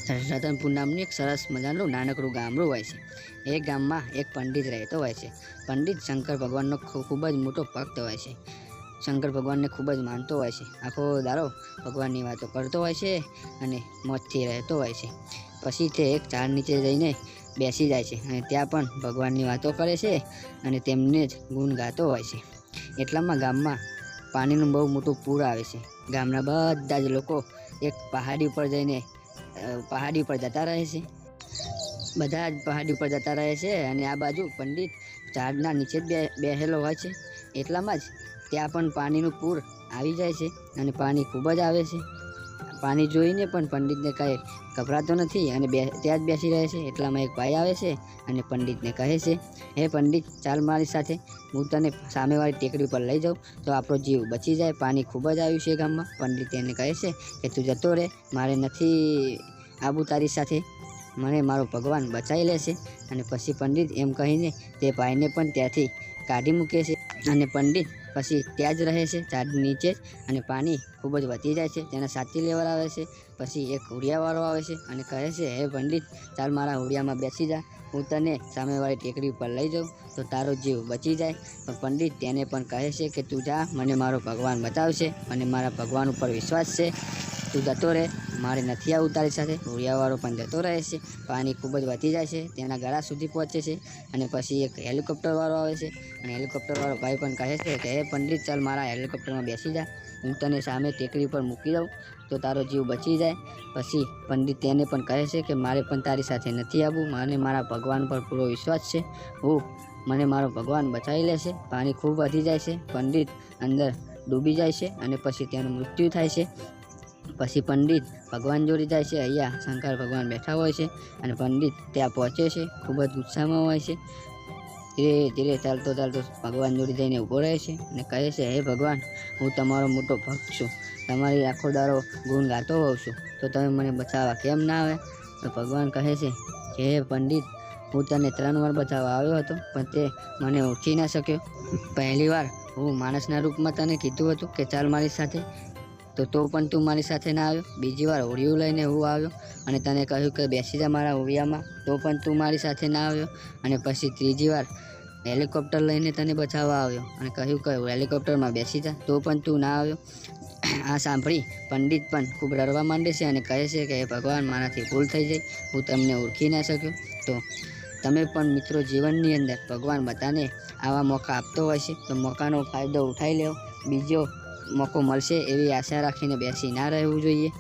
રતનપુર નામનું એક સરસ મજાનું નાનકડું ગામડું હોય છે। એ ગામમાં એક પંડિત રહેતો હોય છે। પંડિત શંકર ભગવાનનો ખૂબ જ મોટો ભક્ત હોય છે। શંકર ભગવાનને ખૂબ જ માનતો હોય છે। આખો દાડો ભગવાનની વાતો કરતો હોય છે અને મોજથી રહેતો હોય છે। પછી તે એક ઝાડ નીચે જઈને બેસી જાય છે અને ત્યાં પણ ભગવાનની વાતો કરે છે અને તેમને જ ગુણ ગાતો હોય છે। એટલામાં ગામમાં પાણીનું બહુ મોટું પૂર આવે છે। ગામના બધા જ લોકો એક પહાડી ઉપર જઈને પહાડી ઉપર જતા રહે છે। બધા જ પહાડી ઉપર જતા રહે છે અને આ બાજુ પંડિત ઝાડના નીચે જ બેસેલો હોય છે। એટલામાં જ ત્યાં પણ પાણીનું પૂર આવી જાય છે અને પાણી ખૂબ જ આવે છે। પાણી જોઈને પણ પંડિતને કાંઈ ગભરાતો નથી અને ત્યાં જ બેસી રહે છે। એટલામાં એક ભાઈ આવે છે અને પંડિતને કહે છે, હે પંડિત, ચાલ મારી સાથે, હું તને સામેવાળી ટેકરી ઉપર લઈ જાઉં તો આપણો જીવ બચી જાય। પાણી ખૂબ જ આવ્યું છે ગામમાં। પંડિત એને કહે છે કે તું જતો રહે, મારે નથી આવું તારી સાથે, મને મારો ભગવાન બચાવી લેશે। અને પછી પંડિત એમ કહીને તે ભાઈને પણ ત્યાંથી કાઢી મૂકે છે અને પંડિત પછી ત્યાં જ રહે છે ઝાડ નીચે જ। અને પાણી ખૂબ જ વધી જાય છે, તેને સાચી લેવર આવે છે। પછી એક હુડિયાવાળો આવે છે અને કહે છે, હે પંડિત, ચાલ મારા હુડિયામાં બેસી જા, હું તને સામેવાળી ટેકરી ઉપર લઈ જાઉં તો તારો જીવ બચી જાય। પણ પંડિત તેને પણ કહે છે કે તું જા, મને મારો ભગવાન બચાવશે, મને મારા ભગવાન ઉપર વિશ્વાસ છે, તું જતો રહે, મારે નથી આવું તારી સાથે। હુડિયાવાળો પણ જતો રહે છે। પાણી ખૂબ જ વધી જાય છે, તેના ગળા સુધી પહોંચે છે। અને પછી એક હેલિકોપ્ટરવાળો આવે છે અને હેલિકોપ્ટરવાળો ભાઈ પણ કહે છે કે હે પંડિત, ચાલ મારા હેલિકોપ્ટરમાં બેસી જા, હું તને સામે ટેકરી પર મૂકી દઉં તો તારો જીવ બચી જાય। પછી પંડિત તેને પણ કહે છે કે મારે પણ તારી સાથે નથી આવવું, મને મારા ભગવાન પર પૂરો વિશ્વાસ છે, મને મારો ભગવાન બચાવી લેશે। પાણી ખૂબ વધી જાય છે, પંડિત અંદર ડૂબી જાય છે અને પછી તેનું મૃત્યુ થાય છે। પછી પંડિત ભગવાન જોડે જાય છે, અહીંયા શંકર ભગવાન બેઠા હોય છે અને પંડિત ત્યાં પહોંચે છે, ખૂબ જ ઉત્સાહમાં હોય છે। ધીરે ધીરે ચાલતો ભગવાન જોડે જઈને ઊભો રહે છે અને કહે છે, હે ભગવાન, હું તમારો મોટો ભક્ત છું, તમારી આખો દાડો ગુણ ગાતો હોઉં છું, તો તમે મને બચાવવા કેમ ના આવે? તો ભગવાન કહે છે કે હે પંડિત, હું તને 3 વાર બચાવવા આવ્યો હતો પણ તે મને ઓળખી ના શક્યો। પહેલી વાર હું માણસના રૂપમાં તને કીધું હતું કે ચાલ મારી સાથે, તો પણ તું મારી સાથે ના આવ્યો। બીજી વાર હોડિયું લઈને હું આવ્યો અને તને કહ્યું કે બેસી જા મારા હોડિયામાં, તો પણ તું મારી સાથે ના આવ્યો। અને પછી ત્રીજી વાર હેલિકોપ્ટર લઈને તને બચાવવા આવ્યો અને કહ્યું કે હેલિકોપ્ટરમાં બેસી જા, તો પણ તું ના આવ્યો। આ સાંભળી પંડિત પણ ખૂબ રડવા માંડે છે અને કહે છે કે હે ભગવાન, મારાથી ભૂલ થઈ ગઈ, હું તમને ઓળખી ના શક્યો। તો તમે પણ મિત્રો જીવનની અંદર ભગવાન બધાને આવા મોકા આપતો હોય છે, તો મોકાનો ફાયદો ઉઠાવી લેવો, બીજો મોકો મળશે એવી આશા રાખીને બેસી ના રહેવું જોઈએ।